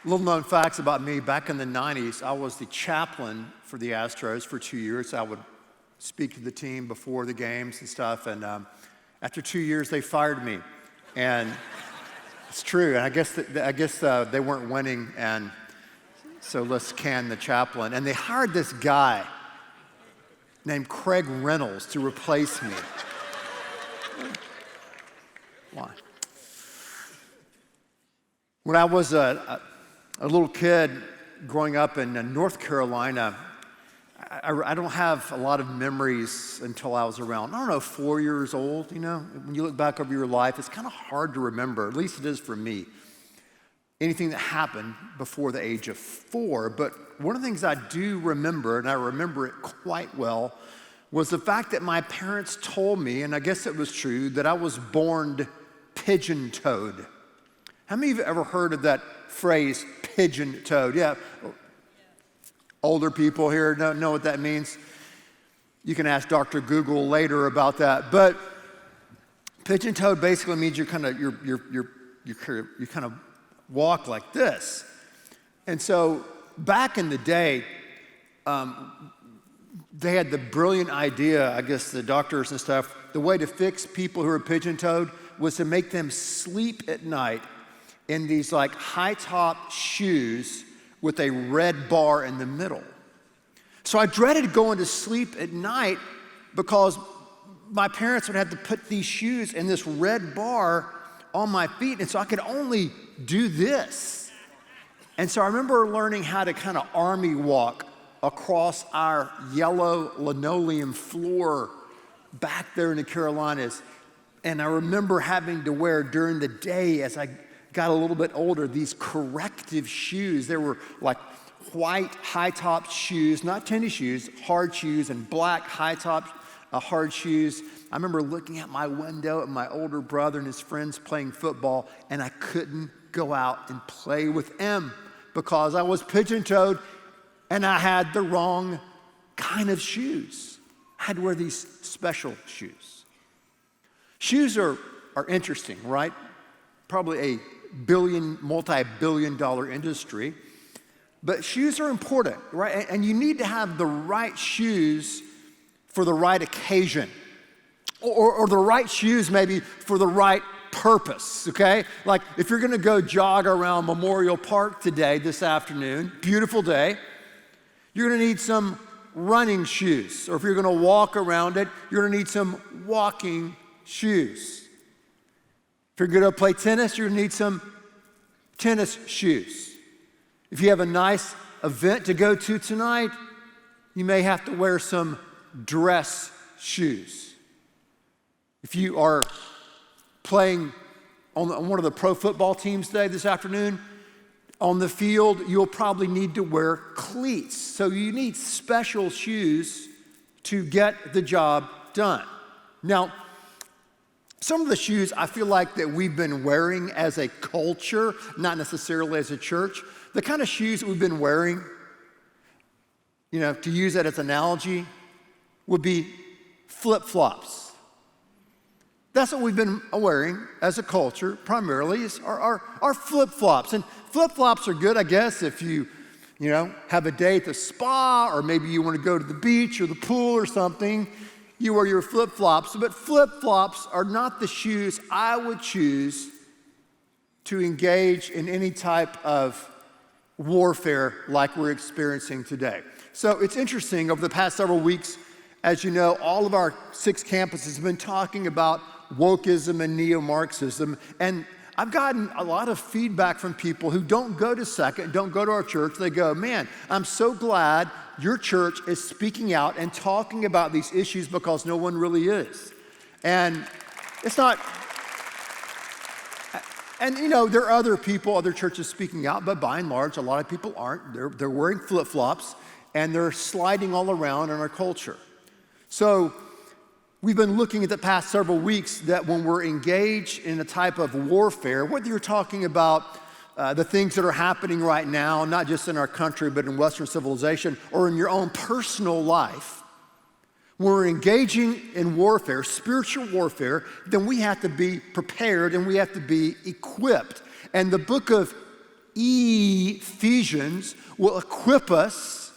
Little known facts about me, back in the 90s, I was the chaplain for the Astros for 2 years. I would speak to the team before the games and stuff, and after 2 years, they fired me. And it's true, and I guess they weren't winning, and so let's can the chaplain. And they hired this guy named Craig Reynolds to replace me. Why? When I was a little kid growing up in North Carolina, I don't have a lot of memories until I was around, I don't know, 4 years old, you know? When you look back over your life, it's kind of hard to remember, at least it is for me, anything that happened before the age of 4. But one of the things I do remember, and I remember it quite well, was the fact that my parents told me, and I guess it was true, that I was born pigeon-toed. How many of you have ever heard of that phrase, pigeon-toed? Yeah. Older people here know what that means. You can ask Dr. Google later about that. But pigeon-toed basically means you kind of walk like this. And so back in the day, they had the brilliant idea, I guess the doctors and stuff, the way to fix people who are pigeon-toed was to make them sleep at night in these like high-top shoes with a red bar in the middle. So I dreaded going to sleep at night because my parents would have to put these shoes and this red bar on my feet, and so I could only do this. And so I remember learning how to kind of army walk across our yellow linoleum floor back there in the Carolinas. And I remember having to wear during the day as I got a little bit older, these corrective shoes. They were like white high-top shoes, not tennis shoes, hard shoes, and black high-top hard shoes. I remember looking out my window at my older brother and his friends playing football, and I couldn't go out and play with them because I was pigeon-toed and I had the wrong kind of shoes. I had to wear these special shoes. Shoes are interesting, right? Probably a multi-billion dollar industry. But shoes are important, right? And you need to have the right shoes for the right occasion. Or the right shoes maybe for the right purpose, okay? Like if you're gonna go jog around Memorial Park today, this afternoon, beautiful day, you're gonna need some running shoes. Or if you're gonna walk around it, you're gonna need some walking shoes. If you're gonna play tennis, you're gonna need some tennis shoes. If you have a nice event to go to tonight, you may have to wear some dress shoes. If you are playing on one of the pro football teams today, this afternoon, on the field, you'll probably need to wear cleats. So you need special shoes to get the job done. Now, some of the shoes I feel like that we've been wearing as a culture, not necessarily as a church, the kind of shoes that we've been wearing, you know, to use that as an analogy, would be flip-flops. That's what we've been wearing as a culture, primarily, is our flip-flops. And flip-flops are good, I guess, if you have a day at the spa, or maybe you want to go to the beach or the pool or something. You wear your flip-flops, but flip-flops are not the shoes I would choose to engage in any type of warfare like we're experiencing today. So it's interesting, over the past several weeks, as you know, all of our 6 campuses have been talking about wokeism and neo-Marxism, and I've gotten a lot of feedback from people who don't go to Second, don't go to our church. They go, man, I'm so glad your church is speaking out and talking about these issues because no one really is. And it's not, and you know, there are other people, other churches speaking out, but by and large, a lot of people aren't. They're wearing flip-flops and they're sliding all around in our culture. So we've been looking at the past several weeks that when we're engaged in a type of warfare, whether you're talking about the things that are happening right now, not just in our country, but in Western civilization, or in your own personal life, when we're engaging in warfare, spiritual warfare, then we have to be prepared and we have to be equipped. And the book of Ephesians will equip us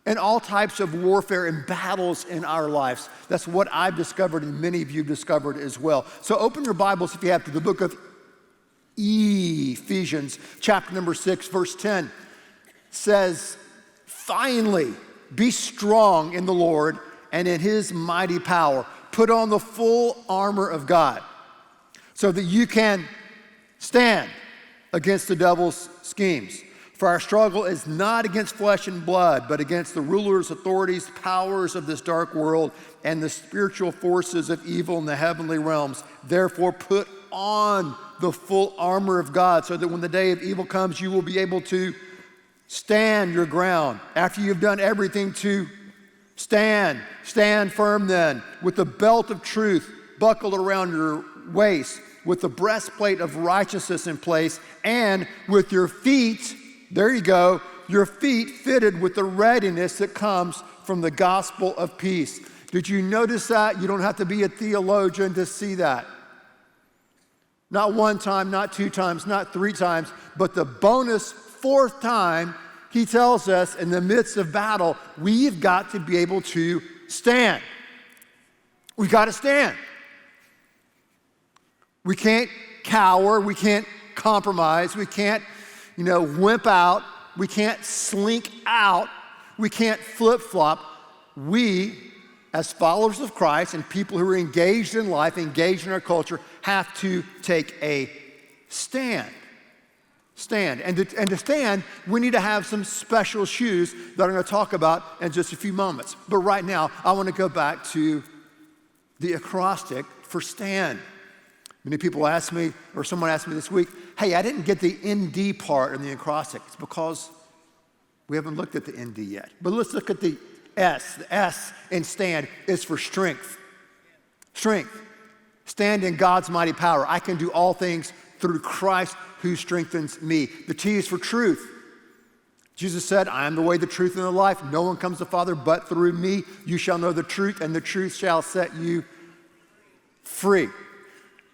in all types of warfare and battles in our lives. That's what I've discovered, and many of you have discovered as well. So open your Bibles, if you have, to the book of Ephesians, chapter number 6, verse 10 says, "Finally, be strong in the Lord and in his mighty power. Put on the full armor of God so that you can stand against the devil's schemes. For our struggle is not against flesh and blood, but against the rulers, authorities, powers of this dark world, and the spiritual forces of evil in the heavenly realms. Therefore, put on the full armor of God so that when the day of evil comes, you will be able to stand your ground. After you've done everything to stand firm then, with the belt of truth buckled around your waist, with the breastplate of righteousness in place, and with your feet, there you go, your feet fitted with the readiness that comes from the gospel of peace." Did you notice that? You don't have to be a theologian to see that. Not one time, not two times, not three times, but the bonus fourth time, he tells us in the midst of battle, we've got to be able to stand. We've got to stand. We can't cower, we can't compromise, we can't, wimp out, we can't slink out, we can't flip-flop. We, as followers of Christ and people who are engaged in life, engaged in our culture, have to take a stand. And to stand, we need to have some special shoes that I'm going to talk about in just a few moments. But right now, I want to go back to the acrostic for stand. Many people ask me, or someone asked me this week, "Hey, I didn't get the ND part in the acrostic." It's because we haven't looked at the ND yet. But let's look at the S. The S in stand is for strength. Strength. Stand in God's mighty power. I can do all things through Christ who strengthens me. The T is for truth. Jesus said, "I am the way, the truth, and the life. No one comes to the Father but through me. You shall know the truth, and the truth shall set you free."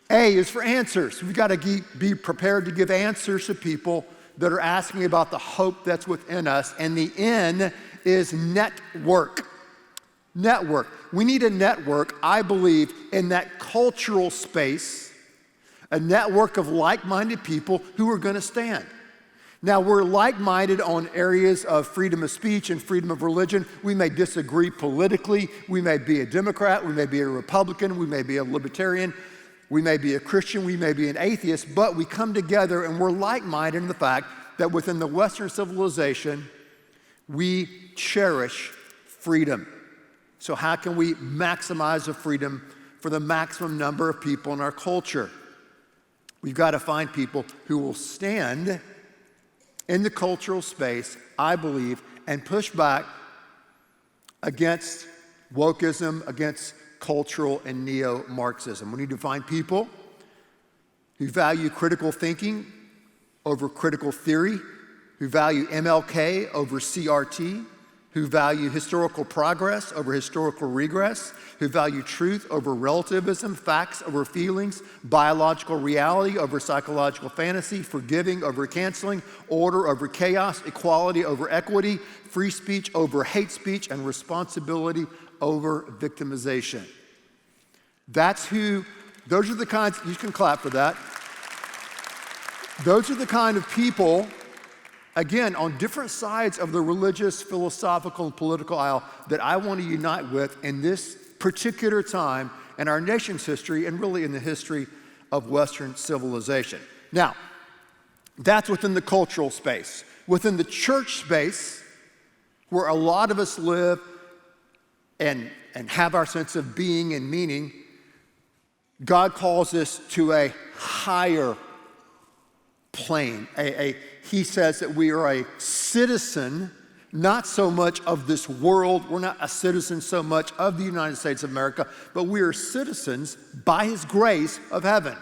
A is for answers. We've got to be prepared to give answers to people that are asking about the hope that's within us. And the N is network. Network. We need a network, I believe, in that cultural space, a network of like-minded people who are going to stand. Now, we're like-minded on areas of freedom of speech and freedom of religion. We may disagree politically. We may be a Democrat. We may be a Republican. We may be a libertarian. We may be a Christian. We may be an atheist. But we come together and we're like-minded in the fact that within the Western civilization, we cherish freedom. So how can we maximize the freedom for the maximum number of people in our culture? We've got to find people who will stand in the cultural space, I believe, and push back against wokeism, against cultural and neo-Marxism. We need to find people who value critical thinking over critical theory, who value MLK over CRT, who value historical progress over historical regress, who value truth over relativism, facts over feelings, biological reality over psychological fantasy, forgiving over canceling, order over chaos, equality over equity, free speech over hate speech, and responsibility over victimization. Those are the kinds, you can clap for that. Those are the kind of people, again, on different sides of the religious, philosophical, and political aisle that I want to unite with in this particular time in our nation's history and really in the history of Western civilization. Now, that's within the cultural space. Within the church space, where a lot of us live and have our sense of being and meaning, God calls us to a higher plane. He says that we are a citizen, not so much of this world. We're not a citizen so much of the United States of America, but we are citizens by His grace of heaven.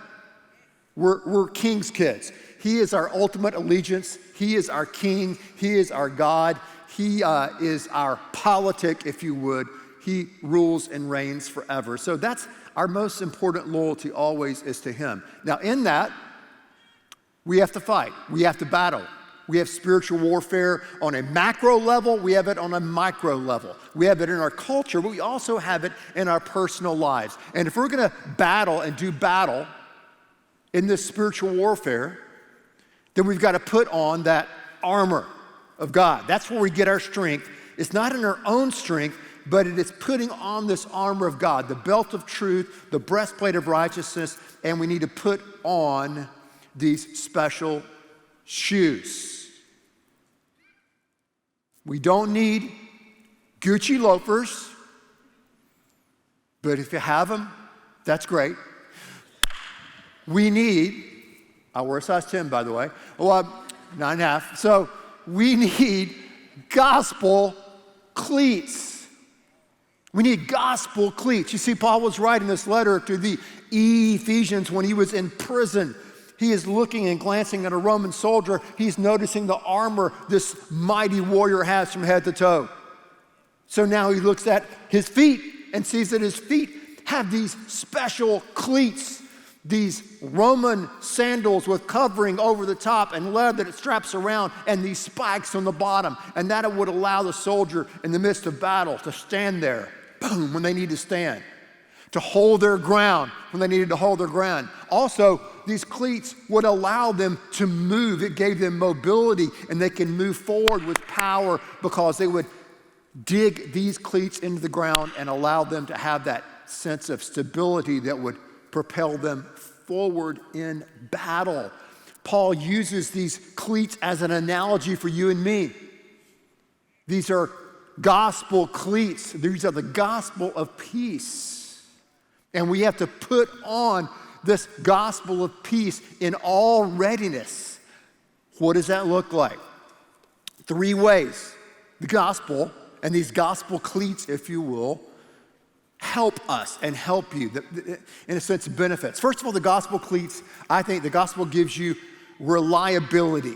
We're King's kids. He is our ultimate allegiance. He is our King. He is our God. He is our politic, if you would. He rules and reigns forever. So that's our most important loyalty always is to Him. Now in that, we have to fight. We have to battle. We have spiritual warfare on a macro level. We have it on a micro level. We have it in our culture, but we also have it in our personal lives. And if we're going to battle and do battle in this spiritual warfare, then we've got to put on that armor of God. That's where we get our strength. It's not in our own strength, but it is putting on this armor of God, the belt of truth, the breastplate of righteousness, and we need to put on these special shoes. We don't need Gucci loafers, but if you have them, that's great. We need, I wear a size 10, by the way, 9.5. So we need gospel cleats. We need gospel cleats. You see, Paul was writing this letter to the Ephesians when he was in prison. He is looking and glancing at a Roman soldier. He's noticing the armor this mighty warrior has from head to toe. So now he looks at his feet and sees that his feet have these special cleats, these Roman sandals with covering over the top and leather that it straps around, and these spikes on the bottom. And that would allow the soldier in the midst of battle to stand there, boom, when they need to stand, to hold their ground when they needed to hold their ground. Also, these cleats would allow them to move. It gave them mobility, and they can move forward with power because they would dig these cleats into the ground and allow them to have that sense of stability that would propel them forward in battle. Paul uses these cleats as an analogy for you and me. These are gospel cleats. These are the gospel of peace. And we have to put on this gospel of peace in all readiness. What does that look like? 3 ways. The gospel, and these gospel cleats, if you will, help us and help you, in a sense, benefits. First of all, the gospel cleats, I think the gospel gives you reliability.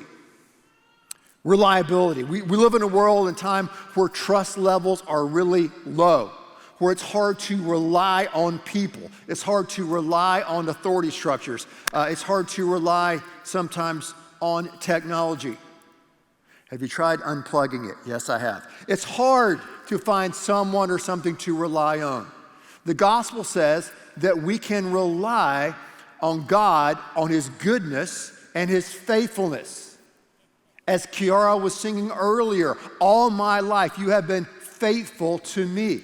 Reliability. We live in a world and time where trust levels are really low, where it's hard to rely on people. It's hard to rely on authority structures. It's hard to rely sometimes on technology. Have you tried unplugging it? Yes, I have. It's hard to find someone or something to rely on. The gospel says that we can rely on God, on His goodness and His faithfulness. As Kiara was singing earlier, all my life you have been faithful to me.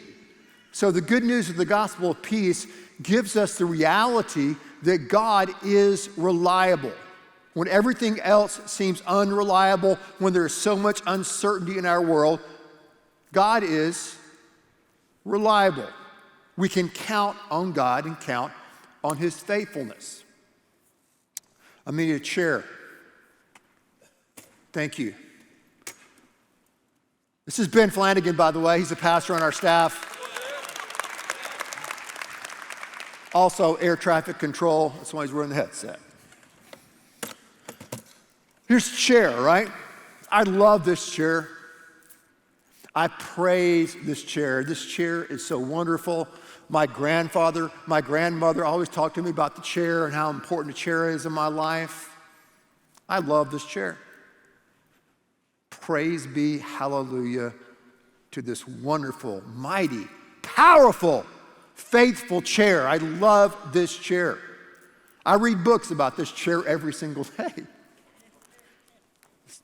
So the good news of the gospel of peace gives us the reality that God is reliable. When everything else seems unreliable, when there's so much uncertainty in our world, God is reliable. We can count on God and count on His faithfulness. I need a chair. Thank you. This is Ben Flanagan, by the way. He's a pastor on our staff. Also, air traffic control. That's why he's wearing the headset. Here's a chair, right? I love this chair. I praise this chair. This chair is so wonderful. My grandfather, my grandmother always talked to me about the chair and how important the chair is in my life. I love this chair. Praise be, hallelujah, to this wonderful, mighty, powerful, faithful chair. I love this chair. I read books about this chair every single day.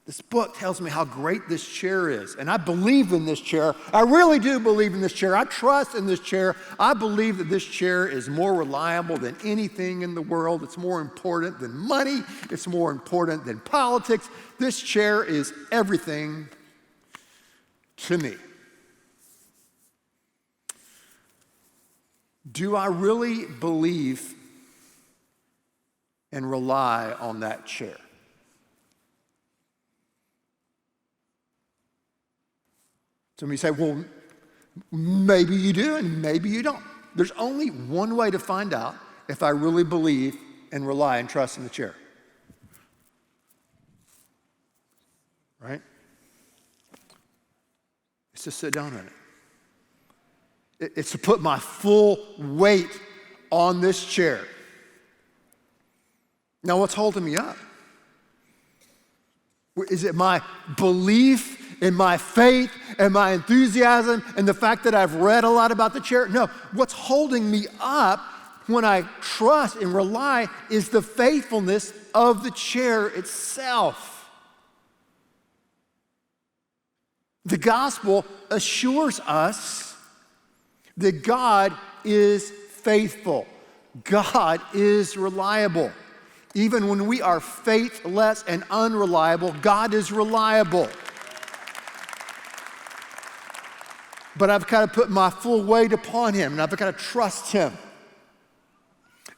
This book tells me how great this chair is, and I believe in this chair. I really do believe in this chair. I trust in this chair. I believe that this chair is more reliable than anything in the world. It's more important than money. It's more important than politics. This chair is everything to me. Do I really believe and rely on that chair? Some of you say, well, maybe you do and maybe you don't. There's only one way to find out if I really believe and rely and trust in the chair. Right? It's to sit down on it. It's to put my full weight on this chair. Now, what's holding me up? Is it my belief and my faith and my enthusiasm and the fact that I've read a lot about the chair? No, what's holding me up when I trust and rely is the faithfulness of the chair itself. The gospel assures us that God is faithful. God is reliable. Even when we are faithless and unreliable, God is reliable. But I've got to put my full weight upon him, and I've got to trust him.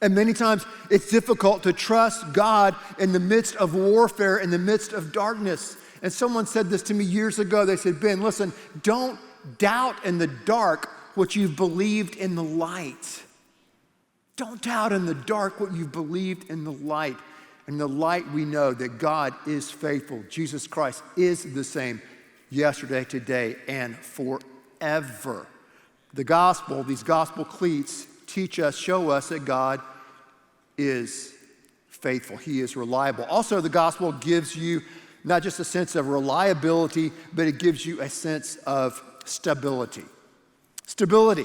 And many times it's difficult to trust God in the midst of warfare, in the midst of darkness. And someone said this to me years ago. They said, Ben, listen, don't doubt in the dark what you've believed in the light. Don't doubt in the dark what you've believed in the light. In the light we know that God is faithful. Jesus Christ is the same yesterday, today, and forever. The gospel, these gospel cleats, teach us, show us that God is faithful. He is reliable. Also, the gospel gives you not just a sense of reliability, but it gives you a sense of stability. Stability.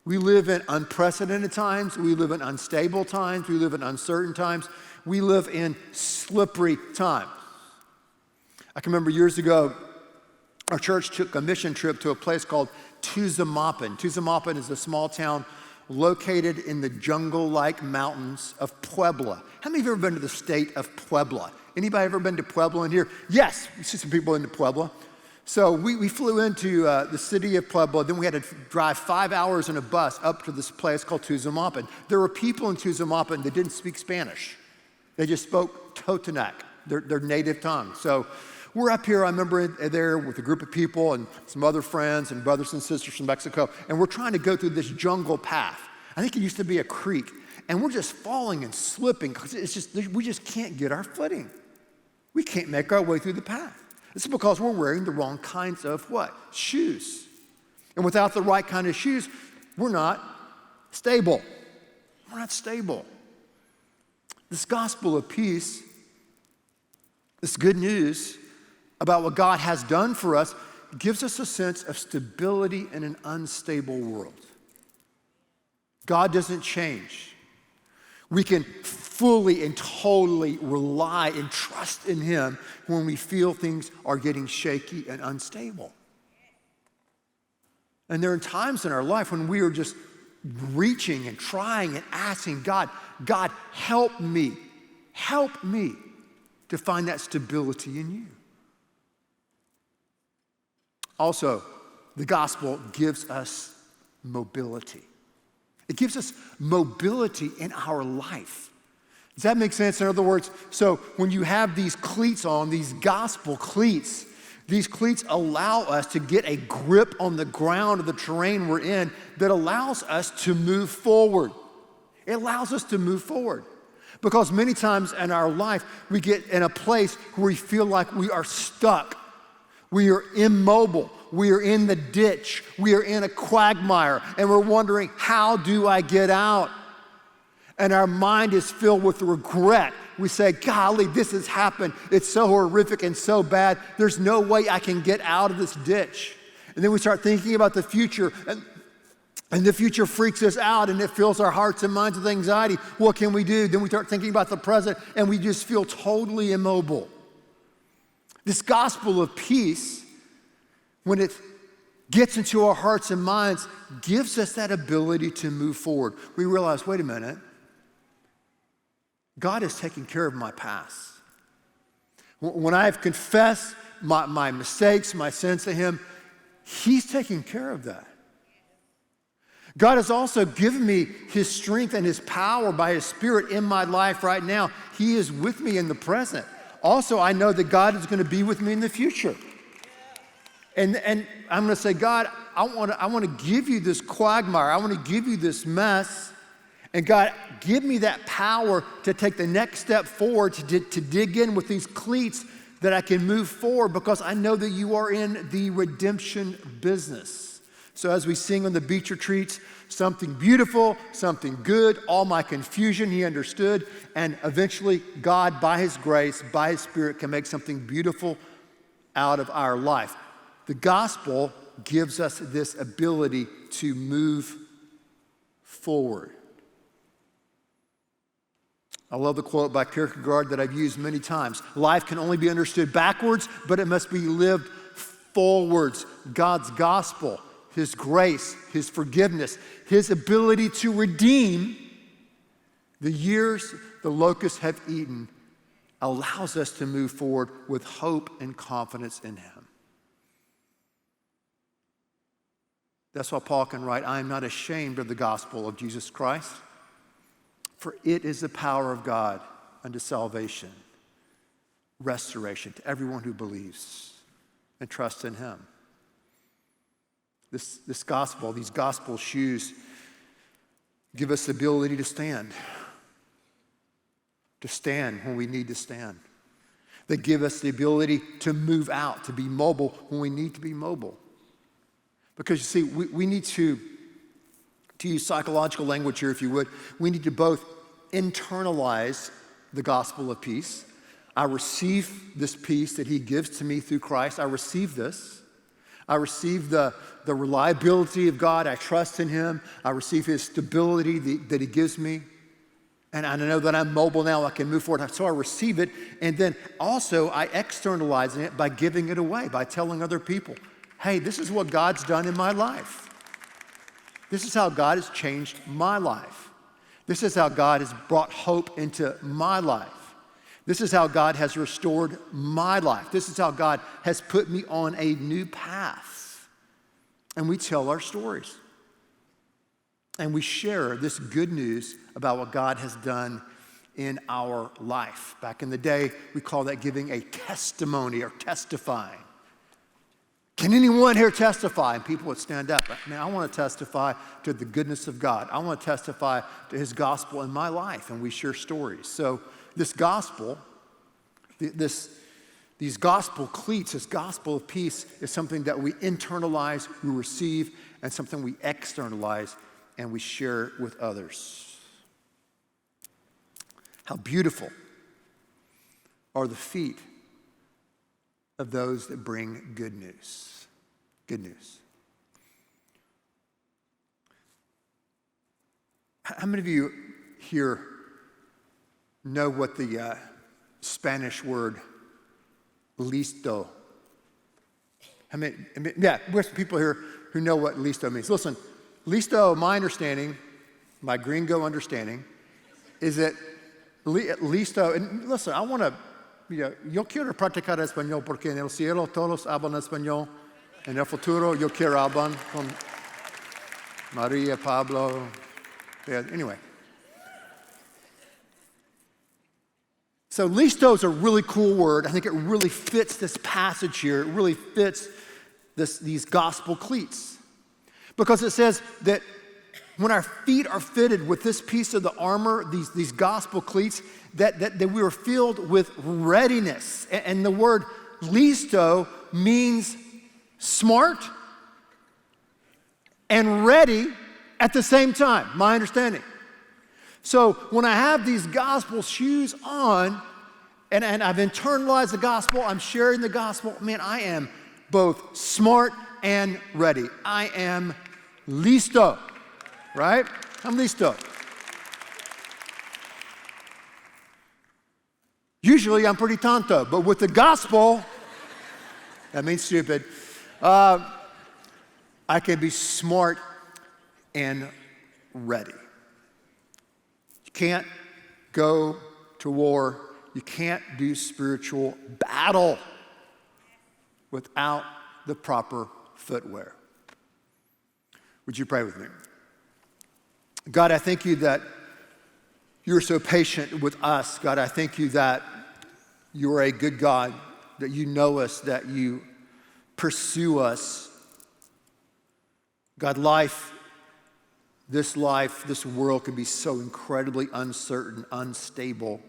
We live in unprecedented times. We live in unstable times. We live in uncertain times. We live in slippery times. I can remember years ago, our church took a mission trip to a place called Tuzamapan. Tuzamapan is a small town located in the jungle-like mountains of Puebla. How many of you have ever been to the state of Puebla? Anybody ever been to Puebla in here? Yes, we see some people into Puebla. So we flew into the city of Puebla, then we had to drive 5 hours in a bus up to this place called Tuzamapan. There were people in Tuzamapan that didn't speak Spanish. They just spoke Totonac, their native tongue. So we're up here, I remember there with a group of people and some other friends and brothers and sisters from Mexico, and we're trying to go through this jungle path. I think it used to be a creek, and we're just falling and slipping because we just can't get our footing. We can't make our way through the path. It's because we're wearing the wrong kinds of what? Shoes. And without the right kind of shoes, we're not stable. We're not stable. This gospel of peace, this good news about what God has done for us, gives us a sense of stability in an unstable world. God doesn't change. We can fully and totally rely and trust in him when we feel things are getting shaky and unstable. And there are times in our life when we are just reaching and trying and asking God, God, help me to find that stability in you. Also, the gospel gives us mobility. It gives us mobility in our life. Does that make sense? In other words, so when you have these cleats on, these gospel cleats, these cleats allow us to get a grip on the ground of the terrain we're in that allows us to move forward. It allows us to move forward. Because many times in our life, we get in a place where we feel like we are stuck. We are immobile. We are in the ditch. We are in a quagmire. And we're wondering, how do I get out? And our mind is filled with regret. We say, golly, this has happened. It's so horrific and so bad. There's no way I can get out of this ditch. And then we start thinking about the future, and the future freaks us out, and it fills our hearts and minds with anxiety. What can we do? Then we start thinking about the present, and we just feel totally immobile. This gospel of peace, when it gets into our hearts and minds, gives us that ability to move forward. We realize, wait a minute, God is taking care of my past. When I have confessed my mistakes, my sins to him, he's taking care of that. God has also given me his strength and his power by his Spirit in my life right now. He is with me in the present. Also, I know that God is going to be with me in the future. And I'm going to say, God, I want to give you this quagmire. I want to give you this mess. And God, give me that power to take the next step forward, to dig in with these cleats that I can move forward because I know that you are in the redemption business. So as we sing on the beach retreats, something beautiful, something good, all my confusion he understood, and eventually God, by his grace, by his Spirit, can make something beautiful out of our life. The gospel gives us this ability to move forward. I love the quote by Kierkegaard that I've used many times. Life can only be understood backwards, but it must be lived forwards. God's gospel, his grace, his forgiveness, his ability to redeem the years the locusts have eaten allows us to move forward with hope and confidence in him. That's why Paul can write, I am not ashamed of the gospel of Jesus Christ, for it is the power of God unto salvation, restoration to everyone who believes and trusts in him. This gospel, these gospel shoes give us the ability to stand when we need to stand. They give us the ability to move out, to be mobile when we need to be mobile. Because you see, we need to use psychological language here, if you would, we need to both internalize the gospel of peace. I receive this peace that he gives to me through Christ. I receive this. I receive the reliability of God. I trust in him. I receive his stability that he gives me. And I know that I'm mobile now. I can move forward. So I receive it. And then also I externalize it by giving it away, by telling other people, hey, this is what God's done in my life. This is how God has changed my life. This is how God has brought hope into my life. This is how God has restored my life. This is how God has put me on a new path. And we tell our stories. And we share this good news about what God has done in our life. Back in the day, we call that giving a testimony or testifying. Can anyone here testify? And people would stand up. Man, I want to testify to the goodness of God. I want to testify to his gospel in my life. And we share stories. So this gospel, these gospel cleats, this gospel of peace is something that we internalize, we receive, and something we externalize and we share with others. How beautiful are the feet of those that bring good news. Good news. How many of you here know what the Spanish word listo? Yeah, there's some people here who know what listo means. Listen, listo, my understanding, my gringo understanding, is that listo, and listen, I want to, yo quiero practicar español porque en el cielo todos hablan español. En el futuro yo quiero hablar con Maria, Pablo. Yeah, anyway. So listo is a really cool word. I think it really fits this passage here. It really fits these gospel cleats. Because it says that when our feet are fitted with this piece of the armor, these gospel cleats, that we are filled with readiness. And the word listo means smart and ready at the same time, my understanding. So when I have these gospel shoes on and I've internalized the gospel, I'm sharing the gospel, man, I am both smart and ready. I am listo, right? I'm listo. Usually I'm pretty tonto, but with the gospel, that means stupid, I can be smart and ready. You can't go to war. You can't do spiritual battle without the proper footwear. Would you pray with me? God, I thank you that you're so patient with us. God, I thank you that you are a good God, that you know us, that you pursue us. God, this world can be so incredibly uncertain, unstable.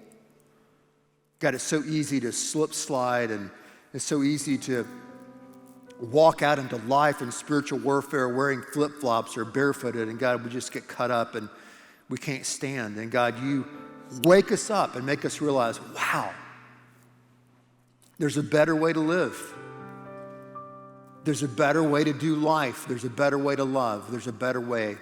God, it's so easy to slip, slide, and it's so easy to walk out into life and spiritual warfare wearing flip-flops or barefooted, and God, we just get cut up and we can't stand. And God, you wake us up and make us realize, wow, there's a better way to live. There's a better way to do life. There's a better way to love. There's a better way